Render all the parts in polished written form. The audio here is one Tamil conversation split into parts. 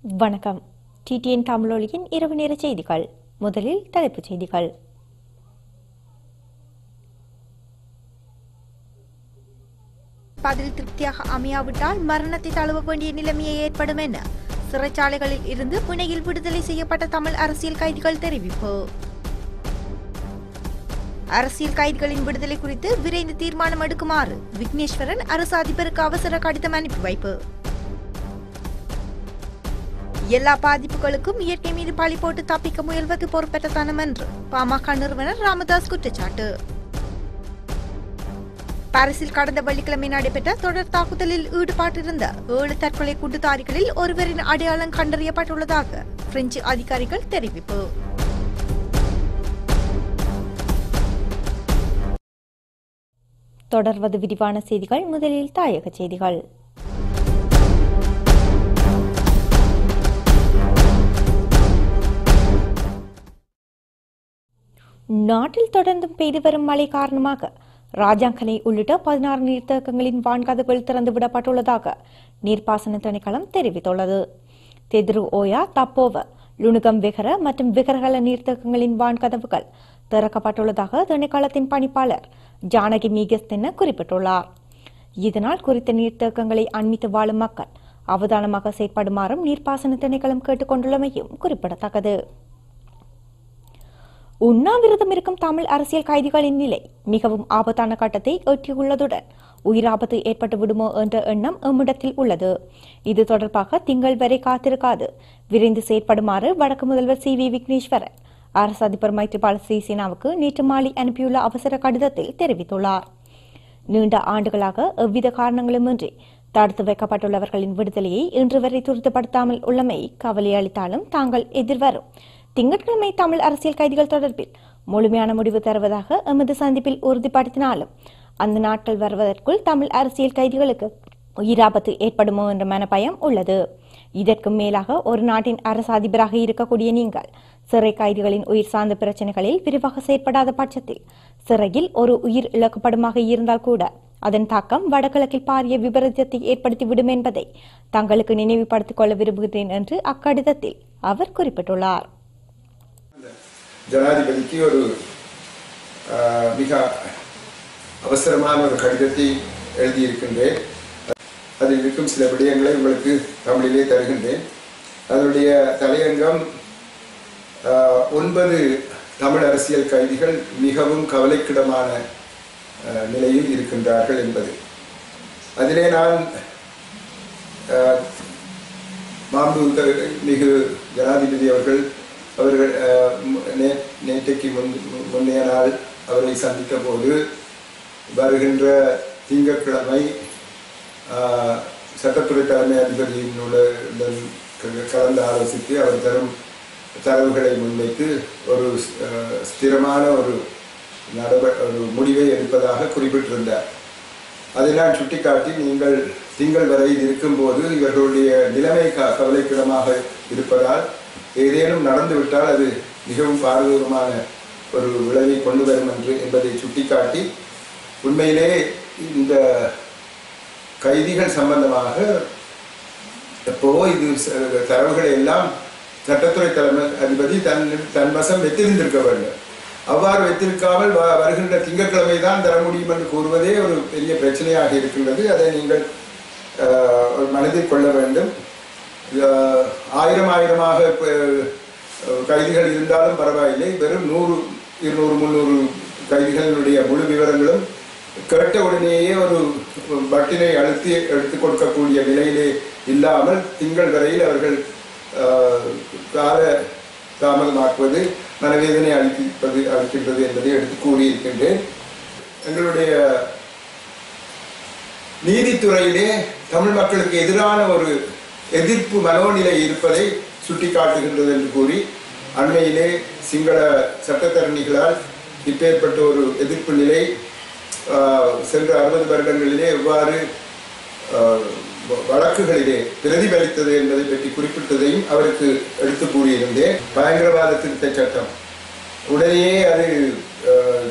வணக்கம். டிடிஎன் தமிழொலியின் இரவு நேர செய்திகள். முதலில் தலைப்புச் செய்திகள். பதில் திருப்தியாக அமையாவிட்டால் மரணத்தை தழுவ வேண்டிய நிலைமையை ஏற்படும் என சிறைச்சாலைகளில் இருந்து பிணையில் விடுதலை செய்யப்பட்ட தமிழ் அரசியல் கைதிகள் தெரிவிப்பு. அரசியல் கைதிகளின் விடுதலை குறித்து விரைந்து தீர்மானம் எடுக்குமாறு விக்னேஸ்வரன் அரசு அதிபருக்கு அவசர கடிதம் அனுப்பி வைப்பு. எல்லா பாதிப்புகளுக்கும் இயற்கை மீது பழி போட்டு தப்பிக்க முயல்வது பொறுப்பேற்றத்தனம் என்று பாமக நிறுவனர் ராமதாஸ் குற்றச்சாட்டு. பாரிஸில் கடந்த வெள்ளிக்கிழமை நடைபெற்ற தொடர் தாக்குதலில் ஈடுபட்டிருந்த 7 தற்கொலை குண்டுதாரிகளில் ஒருவரின் அடையாளம் கண்டறியப்பட்டுள்ளதாக பிரெஞ்சு அதிகாரிகள் தெரிவிப்பு. தொடர்வது விரிவான செய்திகள். முதலில் தாயக செய்திகள். நாட்டில் தொடர்ந்தும் பெய்து வரும் மழை காரணமாக ராஜாங்கனை உள்ளிட்ட 16 நீர்த்தேக்கங்களின் வான்கதவுகள் திறந்துவிடப்பட்டுள்ளதாக நீர்ப்பாசன திணைக்களம் தெரிவித்துள்ளது. தெதிரு ஓயா, தப்போவ, லுணுகம் விகர மற்றும் விகரகல நீர்த்தேக்கங்களின் வான்கதவுகள் திறக்கப்பட்டுள்ளதாக திணைக்களத்தின் பணிப்பாளர் ஜானகி மீகஸ்தென்ன குறிப்பிட்டுள்ளார். இதனால் குறித்த நீர்த்தேக்கங்களை அண்மித்து வாழும் மக்கள் அவதானமாக செயற்படுமாறும் நீர்ப்பாசன திணைக்களம் கேட்டுக் கொண்டுள்ளமையும் குறிப்பிடத்தக்கது. உண்ணாவிரதம் இருக்கும் தமிழ் அரசியல் கைதிகளின் நிலை மிகவும் ஆபத்தான கட்டத்தை எட்டியுள்ளதுடன் உயிராபத்து ஏற்பட்டு விடுமோ என்ற எண்ணம் எம்மிடத்தில் உள்ளது. இது தொடர்பாக திங்கள் வரை காத்திருக்காது விரைந்து செயற்படுமாறு வடக்கு முதல்வர் சி வி விக்னேஸ்வரன் அரசு அதிபர் மைத்ரிபால சிறிசேனாவுக்கு நேற்று மாலை அனுப்பியுள்ள அவசர கடிதத்தில் தெரிவித்துள்ளார். நீண்ட ஆண்டுகளாக எவ்வித காரணங்களுமின்றி தடுத்து வைக்கப்பட்டுள்ளவர்களின் விடுதலையை இன்று வரை துரிதப்படுத்தாமல் உள்ளமை கவலை அளித்தாலும் தாங்கள் எதிர்வரும் திங்கட்கிழமை தமிழ் அரசியல் கைதிகள் தொடர்பில் முழுமையான முடிவு தருவதாக எமது சந்திப்பில் உறுதிப்படுத்தினாலும் அந்த நாட்கள் வருவதற்குள் தமிழ் அரசியல் கைதிகளுக்கு உயிராபத்து ஏற்படுமோ என்ற மனப்பயம் உள்ளது. இதற்கு மேலாக ஒரு நாட்டின் அரசு அதிபராக இருக்கக்கூடிய நீங்கள் சிறை கைதிகளின் உயிர் சார்ந்த பிரச்சனைகளில் விரிவாக செயற்படாத பட்சத்தில் சிறையில் ஒரு உயிர் இழக்கப்படுமாக இருந்தால் கூட அதன் தாக்கம் வடகிழக்கில் பாரிய விபரீதத்தை ஏற்படுத்திவிடும் என்பதை தங்களுக்கு நினைவுபடுத்திக் கொள்ள விரும்புகிறேன் என்று அக்கடிதத்தில் அவர் குறிப்பிட்டுள்ளார். ஜனாதிபதிக்கு ஒரு மிக அவசரமான ஒரு கடிதத்தை எழுதியிருக்கின்றேன். அதில் இருக்கும் சில விடயங்களை உங்களுக்கு தமிழிலே தருகின்றேன். அதனுடைய தலையங்கம் 9 தமிழ் அரசியல் கைதிகள் மிகவும் கவலைக்கிடமான நிலையில் இருக்கின்றார்கள் என்பது. அதிலே நான் மாண்புமிகு ஜனாதிபதி அவர்கள் நேற்றைக்கு முன்னைய நாள் அவரை சந்தித்த போது வருகின்ற திங்கட்கிழமை சட்டத்துறை தலைமை அதிபதியினுடன் கலந்து ஆலோசித்து அவர் தரும் தரவுகளை முன்வைத்து ஒரு ஸ்திரமான ஒரு முடிவை எடுப்பதாக குறிப்பிட்டிருந்தார். அதை நான் சுட்டிக்காட்டி, நீங்கள் திங்கள் வரையில் இருக்கும்போது இவர்களுடைய நிலைமை கவலைக்கிடமாக இருப்பதால் ஏதேனும் நடந்துவிட்டால் அது மிகவும் பாரதூரமான ஒரு விளைவை கொண்டு வரும் என்பதை சுட்டிக்காட்டி, உண்மையிலே இந்த கைதிகள் சம்பந்தமாக எப்போ இது தரவுகளை எல்லாம் சட்டத்துறை தலைமை அதிபதி தன் வசம் வைத்திருந்திருக்க வேண்டும். அவ்வாறு வைத்திருக்காமல் வருகின்ற திங்கட்கிழமை தான் தர முடியும் என்று கூறுவதே ஒரு பெரிய பிரச்சனையாக இருக்கின்றது. அதை நீங்கள் மனதில் கொள்ள வேண்டும். 1000 கைதிகள் இருந்தாலும் பரவாயில்லை, வெறும் 100, 200, 300 கைதிகளுடைய முழு விவரங்களும் கேட்ட உடனேயே ஒரு பட்டினை அழுத்தி எடுத்துக் கொடுக்கக்கூடிய நிலையிலே இல்லாமல் திங்கள் வரையில் அவர்கள் கால தாமதமாக்குவது மனவேதனை அளிக்கின்றது என்பதை எடுத்து கூறியிருக்கின்றேன். எங்களுடைய நீதித்துறையிலே தமிழ் மக்களுக்கு எதிரான ஒரு எதிர்ப்பு மனோநிலை இருப்பதை சுட்டிக்காட்டுகின்றது என்று கூறி, அண்மையிலே சிங்கள சட்டத்தரணிகளால் இப்பேற்பட்ட ஒரு எதிர்ப்பு நிலை சென்ற 60 வருடங்களிலே எவ்வாறு வழக்குகளிலே பிரதிபலித்தது என்பதை பற்றி குறிப்பிட்டதையும் அவருக்கு எடுத்து கூறியிருந்தேன். பயங்கரவாத திருத்த சட்டம் உடனேயே அது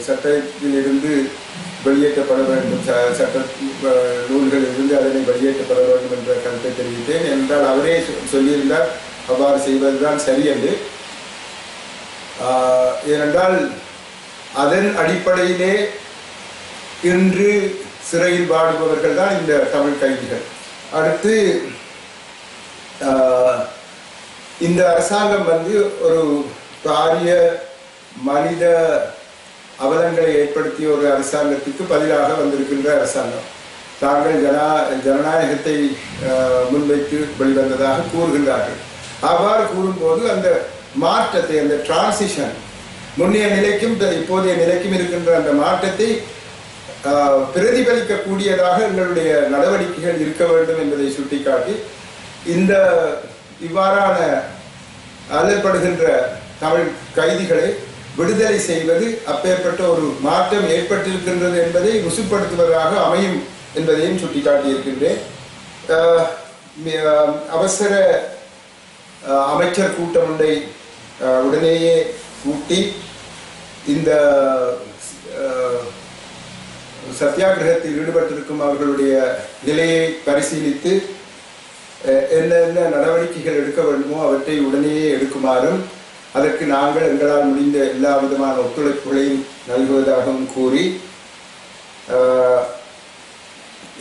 சட்டத்திலிருந்து வெளியேற்றப்பட வேண்டும், சட்ட நூல்களில் இருந்து அதனை வெளியேற்றப்பட வேண்டும் என்ற கருத்தை தெரிவித்தேன். என்றால் அவரே சொல்லியிருந்தார் அவ்வாறு செய்வதுதான் சரியென்று. ஏனென்றால் அதன் அடிப்படையிலே இன்று சிறையில் வாடுபவர்கள் தான் இந்த தமிழ் கைதிகள். அடுத்து இந்த அரசாங்கம் ஒரு பாரிய மனித அவலங்களை ஏற்படுத்திய ஒரு அரசாங்கத்துக்கு பதிலாக வந்திருக்கின்ற அரசாங்கம். தாங்கள் ஜனநாயகத்தை முன்வைத்து வெளிவந்ததாக கூறுகின்றார்கள். அவ்வாறு கூறும்போது அந்த மாற்றத்தை, அந்த டிரான்சிஷன், முன்னைய நிலைக்கும் இப்போதைய நிலைக்கும் இருக்கின்ற அந்த மாற்றத்தை பிரதிபலிக்கக்கூடியதாக எங்களுடைய நடவடிக்கைகள் இருக்க வேண்டும் என்பதை சுட்டிக்காட்டி இவ்வாறான அல்லல்படுகின்ற தமிழ் கைதிகளை விடுதலை செய்வது அப்பேற்பட்ட ஒரு மாற்றம் ஏற்பட்டிருக்கின்றது என்பதை ருசுப்படுத்துவதாக அமையும் என்பதையும் சுட்டிக்காட்டியிருக்கின்றேன். அவசர அமைச்சர் கூட்டம் ஒன்றை உடனேயே கூட்டி இந்த சத்தியாகிரகத்தில் ஈடுபட்டிருக்கும் அவர்களுடைய நிலையை பரிசீலித்து என்னென்ன நடவடிக்கைகள் எடுக்க வேண்டுமோ அவற்றை உடனேயே எடுக்குமாறும், அதற்கு நாங்கள் எங்களால் முடிந்த எல்லா விதமான ஒத்துழைப்புகளையும் நல்குவதாகவும் கூறி,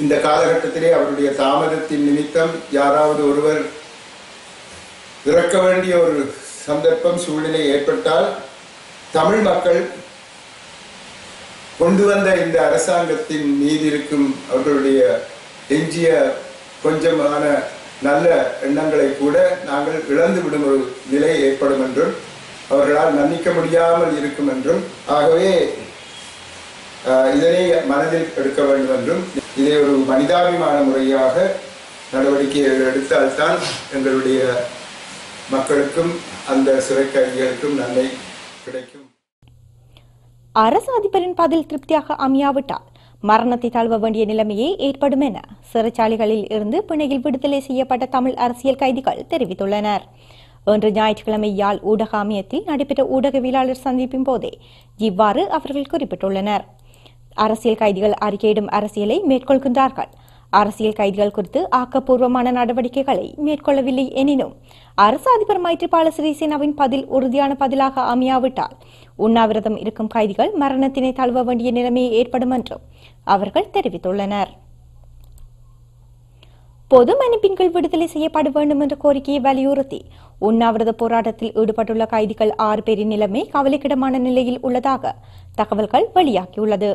இந்த காலகட்டத்திலே அவருடைய தாமதத்தின் நிமித்தம் யாராவது ஒருவர் இறக்க வேண்டிய ஒரு சந்தர்ப்பம், சூழ்நிலை ஏற்பட்டால் தமிழ் மக்கள் கொண்டு வந்த இந்த அரசாங்கத்தின் மீது இருக்கும் அவர்களுடைய எஞ்சிய கொஞ்சமான நல்ல எண்ணங்களை கூட நாங்கள் இழந்து விடும் ஒரு நிலை ஏற்படும் என்றும், அவர்களால் மன்னிக்க முடியாமல் இருக்கும் என்றும், ஆகவே இதனை மனதில் எடுக்க வேண்டும் என்றும், இதை ஒரு மனிதாபிமான முறையாக நடவடிக்கைகள் எடுத்தால்தான் எங்களுடைய மக்களுக்கும் அந்த சிறை கைதிகளுக்கும் நன்மை கிடைக்கும். அரசு அதிபரின் பதில் திருப்தியாக அமையாவிட்டால் மரணத்தை தழுவ வேண்டிய நிலைமையே ஏற்படும் என சிறைச்சாலைகளில் இருந்து பிணையில் விடுதலை செய்யப்பட்ட தமிழ் அரசியல் கைதிகள் தெரிவித்துள்ளனர். இன்று ஞாயிற்றுக்கிழமை யாழ் ஊடக அமையத்தில் நடைபெற்ற ஊடகவியலாளர் சந்திப்பின் போதே இவ்வாறு அவர்கள் குறிப்பிட்டுள்ளனர். அரசியல் கைதிகள் அறிக்கையிடும் அரசியலை மேற்கொள்கின்றார்கள். அரசியல் கைதிகள் குறித்து ஆக்கப்பூர்வமான நடவடிக்கைகளை மேற்கொள்ளவில்லை எனினும் அரசு அதிபர் மைத்ரிபால சிறிசேனவின் பதில் உறுதியான பதிலாக அமையாவிட்டால் உண்ணாவிரதம் இருக்கும் கைதிகள் மரணத்தினை தழுவ வேண்டிய நிலைமையை ஏற்படும் என்றும் அவர்கள் தெரிவித்துள்ளனர். பொது மன்னிப்பின் கீழ் விடுதலை செய்யப்பட வேண்டும் என்ற கோரிக்கையை வலியுறுத்தி உண்ணாவிரத போராட்டத்தில் ஈடுபட்டுள்ள கைதிகள் 6 பேரின் நிலைமை கவலைக்கிடமான நிலையில் உள்ளதாக தகவல்கள் வெளியாகியுள்ளது.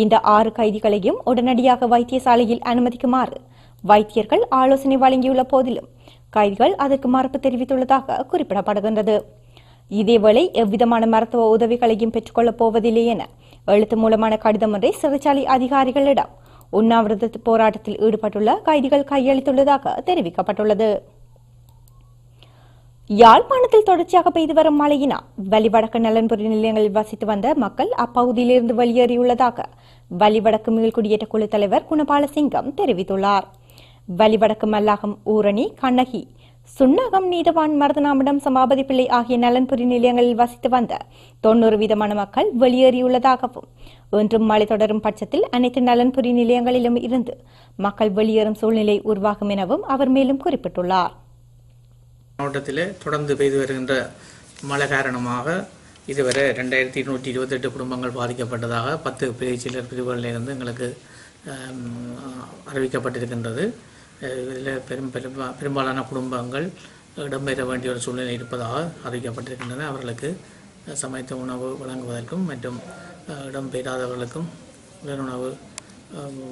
இந்த 6 கைதிகளையும் உடனடியாக வைத்தியசாலையில் அனுமதிக்குமாறு வைத்தியர்கள் ஆலோசனை வழங்கியுள்ள போதிலும் கைதிகள் அதற்கு மறுப்பு தெரிவித்துள்ளதாக குறிப்பிடப்படுகின்றது. இதேவேளை எவ்விதமான மருத்துவ உதவிகளையும் பெற்றுக்கொள்ளப் போவதில்லை என எழுத்து மூலமான கடிதம் ஒன்றை சிறைச்சாலை அதிகாரிகளிடம் உண்ணாவிரத போராட்டத்தில் ஈடுபட்டுள்ள கைதிகள் கையளித்துள்ளதாக தெரிவிக்கப்பட்டுள்ளது. யாழ்ப்பாணத்தில் தொடர்ச்சியாக பெய்து வரும் மழையினால் வலிவடக்கு நலன்புரி நிலையங்களில் வசித்து வந்த மக்கள் அப்பகுதியிலிருந்து வெளியேறியுள்ளதாக வலிவடக்கு மீள்குடியேற்ற குழு தலைவர் குணபாலசிங்கம் தெரிவித்துள்ளார். வலிவடக்கு மல்லாகம், ஊரணி, கண்ணகி, சுண்ணகம், நீதவான், மருதனாமிடம், சபாபதி பிள்ளை ஆகிய நலன்புரி நிலையங்களில் வசித்து வந்த 90% மக்கள் வெளியேறியுள்ளதாகவும் இன்றும் மழை தொடரும் பட்சத்தில் அனைத்து நலன்புரி நிலையங்களிலும் இருந்து மக்கள் வெளியேறும் சூழ்நிலை உருவாகும் எனவும் அவர் மேலும் குறிப்பிட்டுள்ளார். மாவட்டத்தில் தொடர்ந்து பெய்து வருகின்ற மழை காரணமாக இதுவரை 2228 குடும்பங்கள் பாதிக்கப்பட்டதாக 10 பிரிச்சிலர் பிரிவுகளிலிருந்து எங்களுக்கு அறிவிக்கப்பட்டிருக்கின்றது. இதில் பெரும்பாலான குடும்பங்கள் இடம்பெற வேண்டிய ஒரு சூழ்நிலை இருப்பதாக அறிவிக்கப்பட்டிருக்கின்றன. அவர்களுக்கு சமைத்த உணவு வழங்குவதற்கும் மற்றும் இடம்பெறாதவர்களுக்கும் உணவு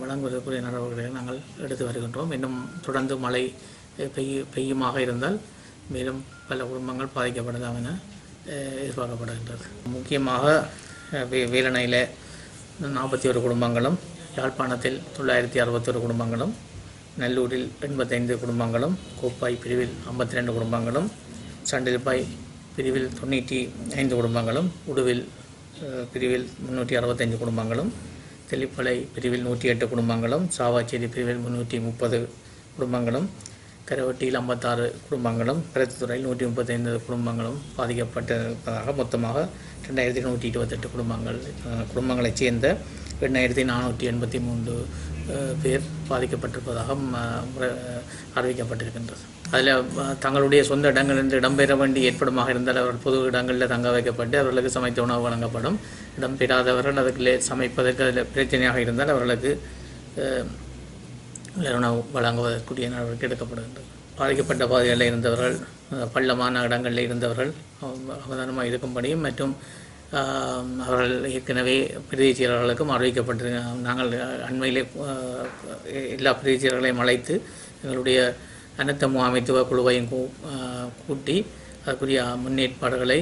வழங்குவதற்குரிய நடவடிக்கைகளை நாங்கள் எடுத்து வருகின்றோம். இன்னும் தொடர்ந்து மழை பெய்யுமாக இருந்தால் மேலும் பல குடும்பங்கள் பாதிக்கப்படலாம் என எதிர்பார்க்கப்படுகின்றது. முக்கியமாக வேலணையில் 41 குடும்பங்களும், யாழ்ப்பாணத்தில் 961 குடும்பங்களும், நல்லூரில் 85 குடும்பங்களும், கோப்பாய் பிரிவில் 52 குடும்பங்களும், சண்டில்பாய் பிரிவில் 95 குடும்பங்களும், உடுவில் பிரிவில் 365 குடும்பங்களும், தெளிப்பளை பிரிவில் 108 குடும்பங்களும், சாவாச்சேரி பிரிவில் 330 குடும்பங்களும், கரவட்டியில் 56 குடும்பங்களும், பிரத்துறையில் 135 குடும்பங்களும் பாதிக்கப்பட்டிருப்பதாக மொத்தமாக 2128 குடும்பங்களைச் சேர்ந்த 8483 பேர் பாதிக்கப்பட்டிருப்பதாக அறிவிக்கப்பட்டிருக்கின்றது. அதில் தங்களுடைய சொந்த இடங்களிலிருந்து இடம்பெற வேண்டி ஏற்படுமாக இருந்தால் அவர்கள் பொது இடங்களில் தங்க வைக்கப்பட்டு அவர்களுக்கு சமைத்த உணவு வழங்கப்படும். இடம்பெறாதவர்கள் அதுக்கு சமைப்பதற்கு அதில் பிரச்சனையாக இருந்தால் அவர்களுக்கு உணவு வழங்குவதற்குரிய நடவடிக்கை எடுக்கப்படுகின்றது. பாதிக்கப்பட்ட பகுதிகளில் இருந்தவர்கள் பள்ளமான இடங்களில் இருந்தவர்கள் அவதானமாக இருக்கும்படியும் மற்றும் அவர்கள் ஏற்கனவே பிரதேச செயலாளர்களுக்கும் அறிவிக்கப்பட்டிருக்க நாங்கள் அண்மையிலே எல்லா பிரதேச செயலாளர்களையும் அழைத்து எங்களுடைய அனைத்து முகாமைத்துவ குழுவையும் கூட்டி அதற்குரிய முன்னேற்பாடுகளை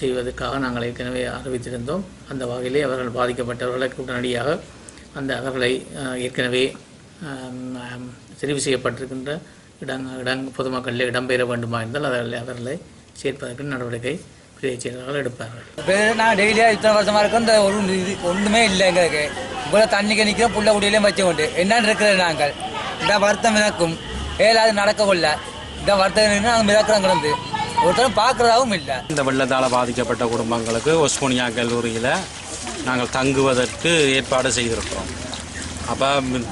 செய்வதற்காக நாங்கள் ஏற்கனவே அறிவித்திருந்தோம். அந்த வகையிலே அவர்கள் பாதிக்கப்பட்டவர்களுக்கு உடனடியாக அவர்களை ஏற்கனவே தெரிவு செய்யப்பட்டிருக்கின்ற பொதுமக்களில் இடம்பெற வேண்டுமா இருந்தால் அவர்களை சேர்ப்பதற்கு நடவடிக்கை பிரதேச செயலாளர்கள் எடுப்பார்கள். நான் டெய்லியாக இத்தனை வருஷமாக இருக்க இந்த ஒன்றுமே இல்லை எங்களுக்கு. இவ்வளோ தண்ணிக்கு நிற்கிறோம் புள்ள குடியிலையும் வச்சு கொண்டு என்னன்னு இருக்கிறது நாங்கள் இந்த வருத்தம் மிதக்கும் ஏழாவது நடக்க கொள்ள இந்த வருத்தம் நாங்கள் மிதக்கிறோம் கிடந்து ஒருத்தரும் பார்க்குறதாகவும் இல்லை. இந்த வெள்ளத்தால் பாதிக்கப்பட்ட குடும்பங்களுக்கு ஒஸ்மோனியா கல்லூரியில் நாங்கள் தங்குவதற்கு ஏற்பாடு செய்திருக்கிறோம். அப்போ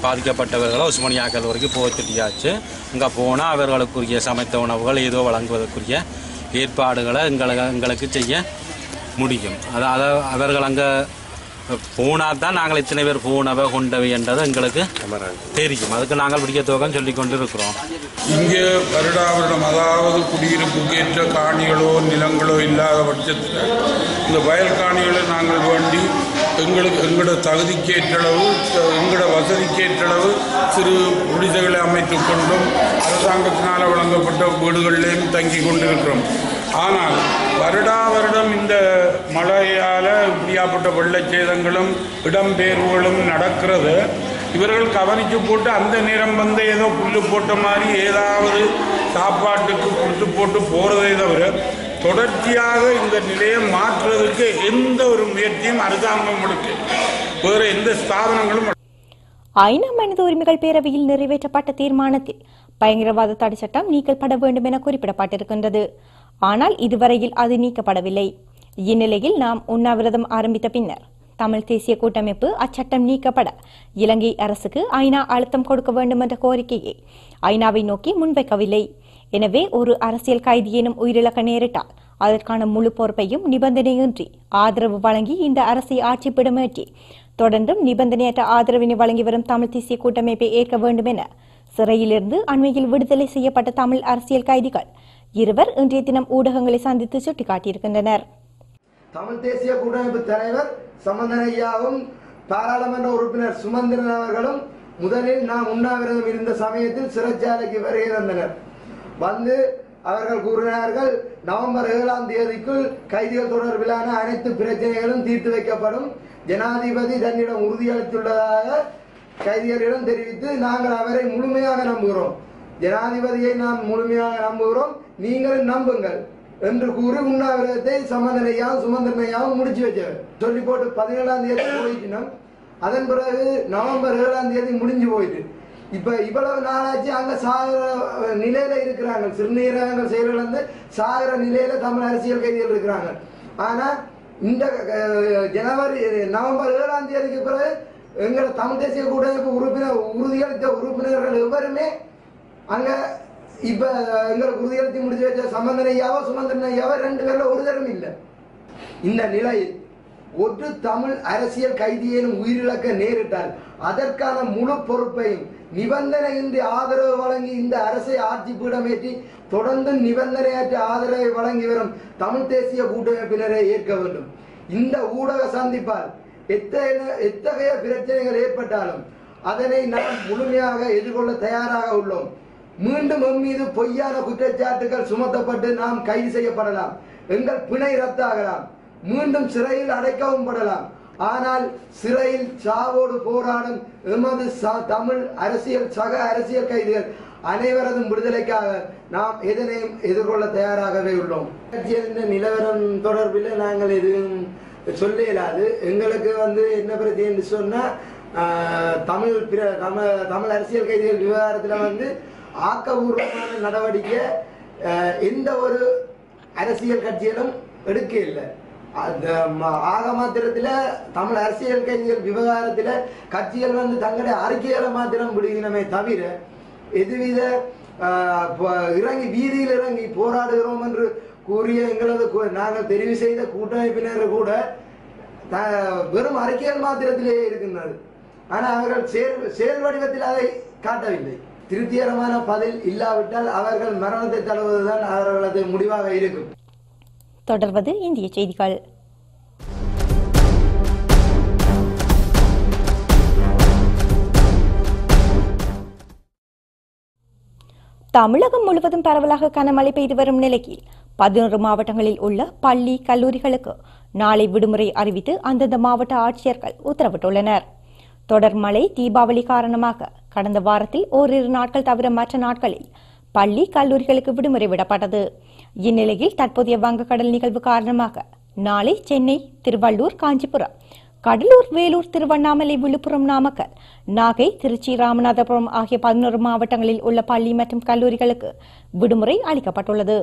பாதிக்கப்பட்டவர்களை ஒஸ்மோனியா கல்லூரிக்கு போத்தியாச்சு. இங்கே போனால் அவர்களுக்குரிய சமைத்த உணவுகள் ஏதோ வழங்குவதற்குரிய ஏற்பாடுகளை எங்களுக்கு செய்ய முடியும். அதாவது அவர்கள் அங்கே போனால் தான் நாங்கள் இத்தனை பேர் போனவை கொண்டவை என்றது எங்களுக்கு தெரியும். அதுக்கு நாங்கள் விடிய துவக்கம் சொல்லி கொண்டு இருக்கிறோம். இங்கே வருடாவருடம் அதாவது குடியிருப்புக்கேற்ற காணிகளோ நிலங்களோ இல்லாத பட்சத்தில் இந்த வயல் காணிகளை நாங்கள் வேண்டி எங்களோட தகுதிக்கேற்றளவு எங்களோட வசதிக்கேற்றளவு சிறு குடிசைகளை அமைத்து கொண்டும் அரசாங்கத்தினால் வழங்கப்பட்ட வீடுகளிலேயும் தங்கி கொண்டிருக்கிறோம். ஆனால் வருடம் இந்த மழையால் இப்படியாப்பட்ட வெள்ளச்சேதங்களும் இடம்பெயர்வுகளும் நடக்கிறது. இவர்கள் கவனித்து போட்டு அந்த நேரம் வந்து ஏதோ புல்லு போட்ட மாதிரி ஏதாவது சாப்பாட்டுக்கு கொடுத்து போட்டு போகிறதே தவிர தொடர்ச்சியாக இந்த நிலையை மாற்றுவதற்கு எந்த ஒரு முயற்சியும் அரசாங்கம் எடுக்க வேறு எந்த ஸ்தாபனங்களும். ஐநா மனித உரிமைகள் பேரவையில் நிறைவேற்றப்பட்ட தீர்மானத்தில் பயங்கரவாத தடை சட்டம் நீக்கப்பட வேண்டும் என குறிப்பிடப்பட்டிருக்கின்றது. ஆனால் இதுவரையில் அது நீக்கப்படவில்லை. இந்நிலையில் நாம் உண்ணாவிரதம் ஆரம்பித்த பின்னர் தமிழ் தேசிய கூட்டமைப்பு அச்சட்டம் நீக்கப்பட இலங்கை அரசுக்கு ஐநா அழுத்தம் கொடுக்க வேண்டும் என்ற கோரிக்கையை ஐநாவை நோக்கி முன்வைக்கவில்லை. எனவே ஒரு அரசியல் கைதியேனும் உயிரிழக்க நேரிட்டால் அதற்கான முழு பொறுப்பையும் நிபந்தனையின்றி ஆதரவு வழங்கி இந்த அரசை ஆட்சிப்பிடமேற்றி தொடர்ந்தும் நிபந்தனையற்ற ஆதரவினை வழங்கி வரும் தமிழ் தேசிய கூட்டமைப்பை ஏற்க வேண்டும் என சிறையிலிருந்து அண்மையில் விடுதலை செய்யப்பட்ட தமிழ் அரசியல் கைதிகள் இருவர் இன்றைய தினம் ஊடகங்களை சந்தித்து சுட்டிக்காட்டியிருக்கின்றனர். தமிழ் தேசிய கூட்டமைப்பு தலைவர் சம்பந்தனையாவும் பாராளுமன்ற உறுப்பினர் சுமந்திரன் அவர்களும் முதலில் நாம் உண்ணாவிரதம் இருந்த சமயத்தில் சிறைச்சாலைக்கு வருகை தந்தனர். வந்து அவர்கள் கூறினார்கள், நவம்பர் 7ஆம் தேதிக்குள் கைதிகள் தொடர்பிலான அனைத்து பிரச்சனைகளும் தீர்த்து வைக்கப்படும், ஜனாதிபதி தன்னிடம் உறுதியளித்துள்ளதாக கைதிகளிடம் தெரிவித்து நாங்கள் அவரை முழுமையாக நம்புகிறோம், ஜனாதிபதியை நாம் முழுமையாக நம்புகிறோம், நீங்களும் நம்புங்கள் என்று கூறி உண்ணாவிரதத்தை சம்பந்தனையாவும் சுமந்திரனையாவும் முடிச்சு வச்சவர். சொல்லி போட்டு 17ஆம் தேதி போயிட்டோம். அதன் பிறகு நவம்பர் 7ஆம் தேதி முடிஞ்சு போயிட்டு இப்ப இவ்வளவு நாளாச்சு அங்க சாகிற நிலையில இருக்கிறாங்க. சிறுநீரகங்கள் செயலிழந்து சாகிற நிலையில தமிழ் அரசியல் கைதிகள் இருக்கிறாங்க. ஆனா இந்த நவம்பர் 7ஆம் தேதிக்கு பிறகு எங்களை தமிழ் தேசிய கூட்டமைப்பு உறுதியளித்த உறுப்பினர்கள் எவருமே அங்க இப்ப எங்களுக்கு உறுதியளித்து முடிச்சு வச்ச சம்பந்தனையாவோ சுமந்திரனையாவோ 2 பேர்ல ஒரு தரம் இல்லை. இந்த நிலையில் ஒரு தமிழ் அரசியல் கைதியேனும் உயிரிழக்க நேரிட்டால் அதற்கான முழு பொறுப்பையும் நிபந்தனையின்றி ஆதரவு வழங்கி இந்த அரசை ஆட்சி பீடமேற்றி தொடர்ந்து நிபந்தனையற்ற ஆதரவை வழங்கி வரும் தமிழ் தேசிய கூட்டமைப்பினரை ஏற்க வேண்டும். இந்த ஊடக சந்திப்பால் எத்தகைய பிரச்சனைகள் ஏற்பட்டாலும் அதனை நாம் முழுமையாக எதிர்கொள்ள தயாராக உள்ளோம். மீண்டும் மீது பொய்யான குற்றச்சாட்டுகள் சுமத்தப்பட்டு நாம் கைது செய்யப்படலாம், எங்கள் பிணை ரத்தாகலாம், மீண்டும் சிறையில் அடைக்கவும் படலாம். ஆனால் சிறையில் சாவோடு போராடும் எமது தமிழ் சக அரசியல் கைதிகள் அனைவரதும் விடுதலைக்காக நாம் எதனையும் எதிர்கொள்ள தயாராகவே உள்ளோம். நிலவரம் தொடர்பில் நாங்கள் எதுவும் சொல்ல இயலாது. எங்களுக்கு என்ன பிரச்சனை சொன்னா தமிழ் அரசியல் கைதிகள் விவகாரத்தில் ஆக்கபூர்வமான நடவடிக்கை எந்த ஒரு அரசியல் கட்சியிலும் எடுக்க இல்லை. ஆக மாத்திரத்தில் தமிழ் அரசியல் கைதிகள் விவகாரத்தில் கட்சிகள் வந்து தங்களுடைய அறிக்கைகளை மாத்திரம் விடுகிறமே தவிர எதுவித இறங்கி வீதியில் இறங்கி போராடுகிறோம் என்று கூறிய எங்களது நாங்கள் தெரிவு செய்த கூட்டமைப்பினர் கூட வெறும் அறிக்கைகள் மாத்திரத்திலேயே இருக்கின்றது. ஆனால் அவர்கள் செயல் வடிவத்தில் அதை காட்டவில்லை. திருப்திகரமான பதில் இல்லாவிட்டால் அவர்கள் மரணத்தை தழுவதுதான் அவர்களது முடிவாக இருக்கும். தொடர்வது இந்திய செய்திகள். தமிழகம் முழுவதும் பரவலாக கனமழை பெய்து வரும் நிலையில் 11 மாவட்டங்களில் உள்ள பள்ளி கல்லூரிகளுக்கு நாளை விடுமுறை அறிவித்து அந்தந்த மாவட்ட ஆட்சியர்கள் உத்தரவிட்டுள்ளனர். தொடர் மழை தீபாவளி காரணமாக கடந்த வாரத்தில் ஓரிரு நாட்கள் தவிர மற்ற நாட்களில் பள்ளி கல்லூரிகளுக்கு விடுமுறை விடப்பட்டது. இந்நிலையில் தற்போதைய வங்கக்கடல் நிகழ்வு காரணமாக நாளை சென்னை, திருவள்ளூர், காஞ்சிபுரம், கடலூர், வேலூர், திருவண்ணாமலை, விழுப்புரம், நாமக்கல், நாகை, திருச்சி, ராமநாதபுரம் ஆகிய 11 மாவட்டங்களில் உள்ள பள்ளி மற்றும் கல்லூரிகளுக்கு விடுமுறை அளிக்கப்பட்டுள்ளது.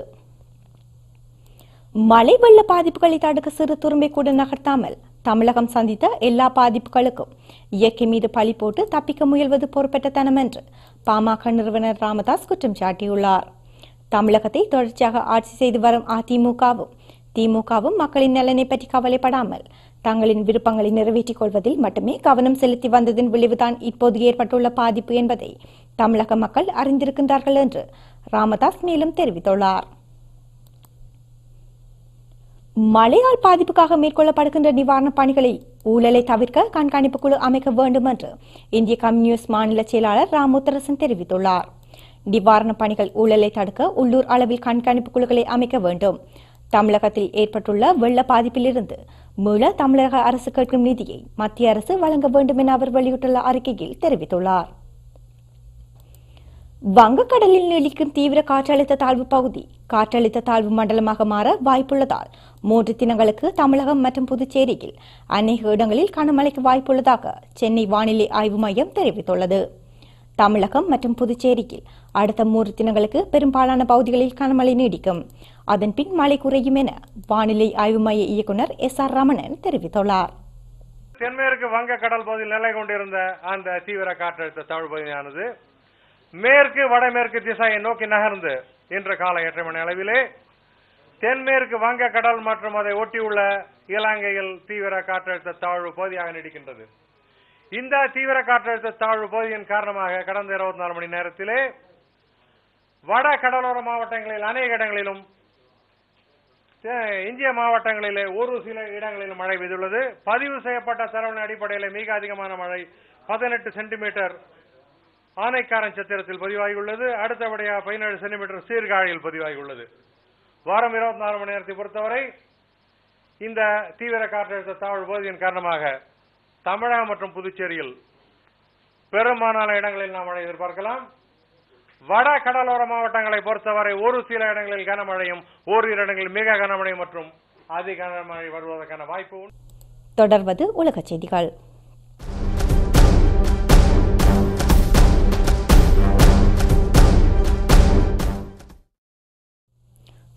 மழை வெள்ள பாதிப்புகளை தடுக்க சிறு துரும்பை கூட நகர்த்தாமல் தமிழகம் சந்தித்த எல்லா பாதிப்புகளுக்கும் இயற்கை மீது பழி போட்டு தப்பிக்க முயல்வது பொறுப்பேற்றத்தனம் என்று பாமக நிறுவனர் ராமதாஸ் குற்றம் சாட்டியுள்ளார். தமிழகத்தை தொடர்ச்சியாக ஆட்சி செய்து வரும் அதிமுகவும் திமுகவும் மக்களின் நலனை பற்றி கவலைப்படாமல் தங்களின் விருப்பங்களை நிறைவேற்றிக் கொள்வதில் மட்டுமே கவனம் செலுத்தி வந்ததின் விளைவுதான் இப்போது ஏற்பட்டுள்ள பாதிப்பு என்பதை தமிழக மக்கள் அறிந்திருக்கின்றார்கள் என்று ராமதாஸ் மேலும் தெரிவித்துள்ளார். மழையால் பாதிப்புக்காக மேற்கொள்ளப்படுகின்ற நிவாரணப் பணிகளை ஊழலை தவிர்க்க கண்காணிப்பு குழு அமைக்க வேண்டும் என்று இந்திய கம்யூனிஸ்ட் மாநில செயலாளர் ராமுத்தரசன் தெரிவித்துள்ளார். நிவாரணப் பணிகள் ஊழலை தடுக்க உள்ளூர் அளவில் கண்காணிப்பு குழுக்களை அமைக்க வேண்டும். தமிழகத்தில் ஏற்பட்டுள்ள வெள்ள பாதிப்பிலிருந்து மீள தமிழக அரசு கேட்கும் நிதியை மத்திய அரசு வழங்க வேண்டும் என அவர் வெளியிட்டுள்ள அறிக்கையில் தெரிவித்துள்ளார். வங்கக்கடலில் நீடிக்கும் தீவிர காற்றழுத்த தாழ்வு பகுதி காற்றழுத்த தாழ்வு மண்டலமாக மாற வாய்ப்புள்ளதால் 3 தினங்களுக்கு தமிழகம் மற்றும் புதுச்சேரியில் அநேக இடங்களில் கனமழைக்கு வாய்ப்புள்ளதாக சென்னை வானிலை ஆய்வு மையம் தெரிவித்துள்ளது. தமிழகம் மற்றும் புதுச்சேரியில் அடுத்த 3 தினங்களுக்கு பெரும்பாலான பகுதிகளில் கனமழை நீடிக்கும். அதன்பின் மழை குறையும் என வானிலை ஆய்வு மைய இயக்குநர் SR ரமணன் தெரிவித்துள்ளார். தென்மேற்கு வங்கக்கடல் பகுதியில் நிலை கொண்டிருந்த அந்த தீவிர காற்றழுத்த தாழ்வு பகுதியானது மேற்கு வடமேற்கு திசையை நோக்கி நகர்ந்து இன்று காலை 8 மணி அளவிலே தென்மேற்கு வங்கக்கடல் மற்றும் அதை ஒட்டியுள்ள இலங்கையில் தீவிர காற்றழுத்த தாழ்வு பகுதியாக நீடிக்கின்றது. இந்த தீவிர காற்றழுத்த தாழ்வு பகுதியின் காரணமாக கடந்த 24 மணி நேரத்திலே வட கடலோர மாவட்டங்களில் அநேக இடங்களிலும் இந்திய மாவட்டங்களிலே ஒரு சில இடங்களிலும் மழை பெய்துள்ளது. பதிவு செய்யப்பட்ட தரவின் அடிப்படையில் மிக அதிகமான மழை 18 சென்டிமீட்டர் ஆனைக்காரன் சத்திரத்தில் பதிவாகியுள்ளது. அடுத்தபடியாக 17 சென்டிமீட்டர் சீர்காழியில் பதிவாகியுள்ளது. வாரம் 24 மணி நேரத்தை பொறுத்தவரை இந்த தீவிர காற்றழுத்த தாழ்வு பகுதியின் காரணமாக தமிழகம் மற்றும் புதுச்சேரியில் பெரும்பாலான இடங்களில் நாம் மழை எதிர்பார்க்கலாம். வட கடலோர மாவட்டங்களை பொறுத்தவரை ஒரு சில இடங்களில் கனமழையும் ஓரிரு இடங்களில் மிக கனமழை மற்றும் அதிக கனமழை வருவதற்கான வாய்ப்பு. தொடர்வது உலக செய்திகள்.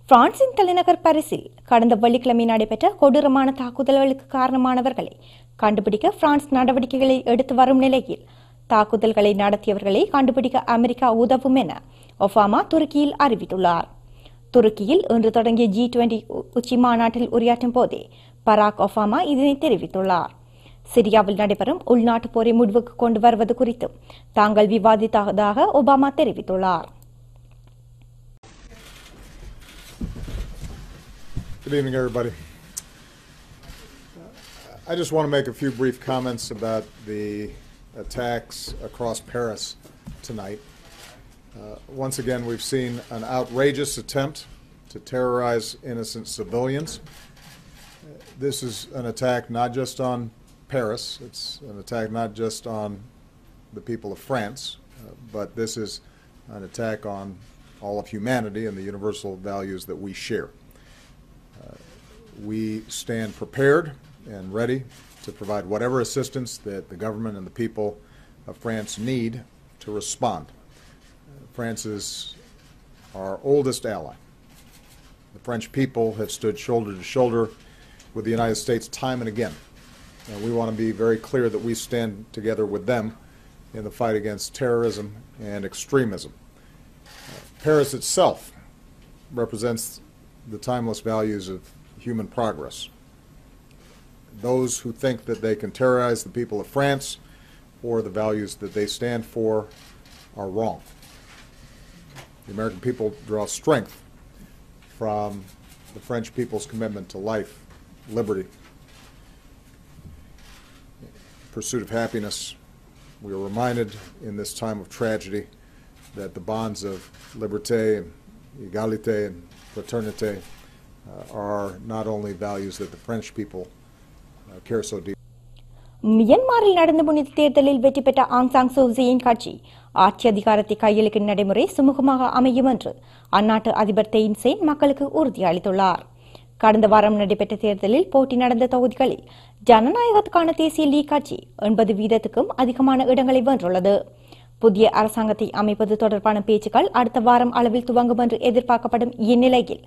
பிரான்சின் தலைநகர் பாரிஸில் கடந்த வெள்ளிக்கிழமை நடைபெற்ற கொடூரமான தாக்குதல்களுக்கு காரணமானவர்களை கண்டுபிடிக்க பிரான்ஸ் நடவடிக்கைகளை எடுத்து வரும் நிலையில் தாக்குதல்களை நடத்தியவர்களை கண்டுபிடிக்க அமெரிக்கா உதவும் என ஒபாமா துருக்கியில் அறிவித்துள்ளார். துருக்கியில் இன்று தொடங்கிய G20 உச்சி மாநாட்டில் உரையாற்றும் போதே பராக் ஒபாமா இதனை தெரிவித்துள்ளார். சிரியாவில் நடைபெறும் உள்நாட்டு போரை முடிவுக்கு கொண்டு வருவது குறித்தும் தாங்கள் விவாதித்ததாக ஒபாமா தெரிவித்துள்ளார். Good evening, everybody. I just want to make a few brief comments about the attacks across Paris tonight. Once again, we've seen an outrageous attempt to terrorize innocent civilians. This is an attack not just on Paris, it's an attack not just on the people of France, but this is an attack on all of humanity and the universal values that we share. We stand prepared and ready to provide whatever assistance that the government and the people of France need to respond. France is our oldest ally. The French people have stood shoulder to shoulder with the United States time and again. And we want to be very clear that we stand together with them in the fight against terrorism and extremism. Paris itself represents the timeless values of human progress. Those who think that they can terrorize the people of France or the values that they stand for are wrong. The American people draw strength from the French people's commitment to life, liberty, pursuit of happiness. We are reminded in this time of tragedy that the bonds of liberté and égalité and fraternité are not only values that the French people care so deeply. மியன்மாரில் நடந்த புனித தேர்தலில் வெற்றி பெற்ற ஆங் சாங் சூசியின் கட்சி ஆட்சி அதிகாரத்தை கையளிக்கும் நடைமுறை சுமூகமாக அமையும் என்று அந்நாட்டு அதிபர் தெயின் சேன் மக்களுக்கு உறுதியளித்துள்ளார். கடந்த வாரம் நடைபெற்ற தேர்தலில் போட்டி நடந்த தொகுதிகளில் ஜனநாயகத்துக்கான தேசிய லீக் கட்சி 80% அதிகமான இடங்களை வென்றுள்ளது. புதிய அரசாங்கத்தை அமைப்பது தொடர்பான பேச்சுக்கள் அடுத்த வாரம் அளவில் துவங்கும் என்று எதிர்பார்க்கப்படும் இந்நிலையில்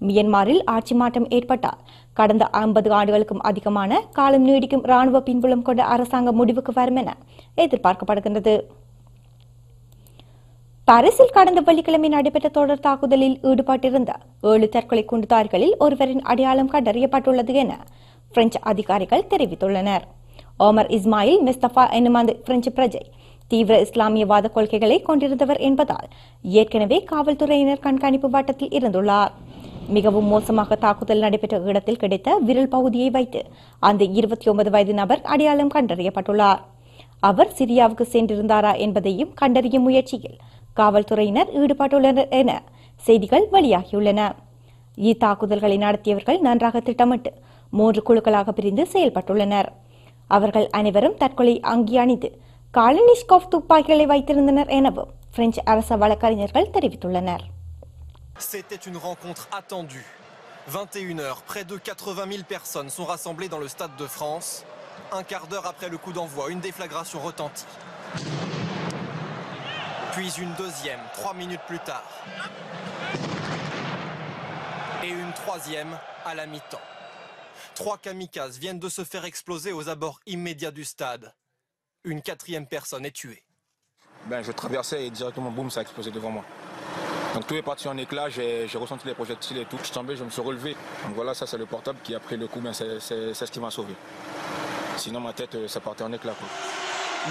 மியன்மாரில் ஆட்சி மாற்றம் ஏற்பட்டால் கடந்த 50 ஆண்டுகளுக்கும் அதிகமான காலம் நீடிக்கும் ராணுவ பின்புலம் கொண்ட அரசாங்கம் முடிவுக்கு வரும் என எதிர்பார்க்கப்படுகின்றது. பாரிஸில் கடந்த வெள்ளிக்கிழமை நடைபெற்ற தொடர் தாக்குதலில் ஈடுபட்டிருந்த 7 தற்கொலை குண்டுதாரிகளில் ஒருவரின் அடையாளம் கண்டறியப்பட்டுள்ளது என பிரெஞ்சு அதிகாரிகள் தெரிவித்துள்ளனர். ஓமர் இஸ்மாயில் மிஸ்தபா என்னும் அந்த பிரெஞ்சு பிரஜை தீவிர இஸ்லாமியவாத கொள்கைகளை கொண்டிருந்தவர் என்பதால் ஏற்கனவே காவல்துறையினர் கண்காணிப்பு வட்டத்தில் இருந்துள்ளார். மிகவும் மோசமாக தாக்குதல் நடைபெற்ற இடத்தில் கிடைத்த விரல் பகுதியை வைத்து அந்த 29 வயது நபர் அடையாளம் கண்டறியப்பட்டுள்ளார். அவர் சிரியாவுக்கு சென்றிருந்தாரா என்பதையும் கண்டறியும் முயற்சியில் காவல்துறையினர் ஈடுபட்டுள்ளனர் என செய்திகள் வெளியாகியுள்ளன. இத்தாக்குதல்களை நடத்தியவர்கள் நன்றாக திட்டமிட்டு 3 குழுக்களாக பிரிந்து செயல்பட்டுள்ளனர். அவர்கள் அனைவரும் தற்கொலை அங்கி அணிந்து காலனிஷ்கோவ் துப்பாக்கிகளை வைத்திருந்தனர் எனவும் பிரெஞ்சு அரச வழக்கறிஞர்கள் தெரிவித்துள்ளனர். C'était une rencontre attendue. 21h, près de 80 000 personnes sont rassemblées dans le Stade de France. Un quart d'heure après le coup d'envoi, une déflagration retentit. Puis une deuxième, 3 minutes plus tard. Et une troisième à la mi-temps. 3 kamikazes viennent de se faire exploser aux abords immédiats du stade. Une 4e personne est tuée. Je traversais et directement, boum, ça a explosé devant moi. Donc tout est parti en éclat, j'ai ressenti les projectiles et tout. Je suis tombé, je me suis relevé. Donc voilà, ça c'est le portable qui a pris le coup, mais c'est ce qui m'a sauvé. Sinon ma tête, ça partait en éclat, quoi.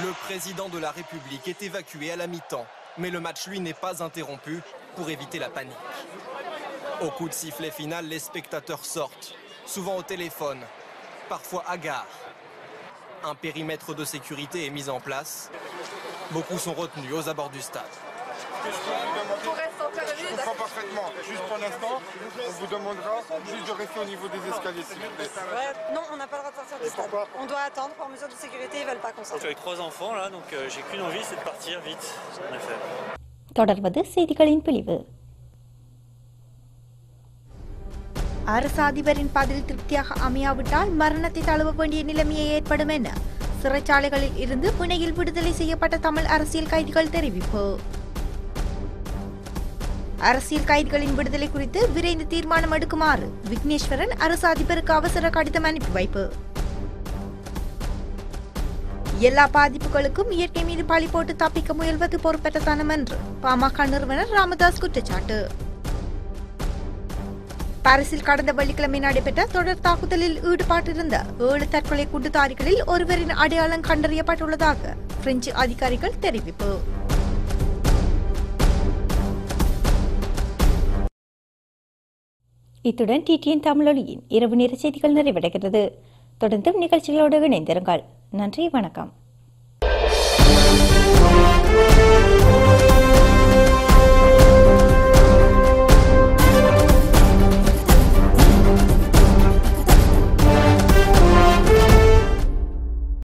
Le président de la République est évacué à la mi-temps, mais le match lui n'est pas interrompu pour éviter la panique. Au coup de sifflet final, les spectateurs sortent, souvent au téléphone, parfois hagards. Un périmètre de sécurité est mis en place. Beaucoup sont retenus aux abords du stade. Je comprends parfaitement. Juste pour l'instant, on vous demandera juste de rester au niveau des escaliers, s'il vous plaît. Ouais, non, on n'a pas le droit de sortir du stade. On doit attendre par mesure de sécurité, ils veulent pas qu'on sorte. Avec 3 enfants là, donc j'ai qu'une envie, c'est de partir vite. En effet. தொடர்வது செய்திகளின் பிரிவு. அரசு அதிபரின் பதில் திருப்தியாக அமையாவிட்டால் மரணத்தை தழுவ வேண்டிய நிலைமையை ஏற்படும் என சிறைச்சாலைகளில் இருந்து பிணையில் விடுதலை செய்யப்பட்ட தமிழ் அரசியல் கைதிகள் தெரிவிப்பு. அரசியல் கைதிகளின் விடுதலை குறித்து விரைந்து தீர்மானம் எடுக்குமாறு விக்னேஸ்வரன் அரசு அதிபருக்கு அவசர கடிதம் அனுப்பி வைப்பு. எல்லா பாதிப்புகளுக்கும் இயற்கை மீது பழி போட்டு தப்பிக்க முயல்வது பொறுப்பற்றத்தனம் என்று பாமக நிறுவனர் ராமதாஸ் குற்றச்சாட்டு. பாரிஸில் கடந்த வெள்ளிக்கிழமை நடைபெற்ற தொடர் தாக்குதலில் ஈடுபட்டிருந்த 7 தற்கொலை குண்டுதாரிகளில் ஒருவரின் அடையாளம் கண்டறியப்பட்டுள்ளதாக பிரெஞ்சு அதிகாரிகள் தெரிவிப்பு. இத்துடன் டிடிஎன் தமிழொலியின் இரவு நேர செய்திகள் நிறைவடைகிறது. தொடர்ந்தும் நிகழ்ச்சிகளோடு இணைந்திருங்கள். நன்றி, வணக்கம்.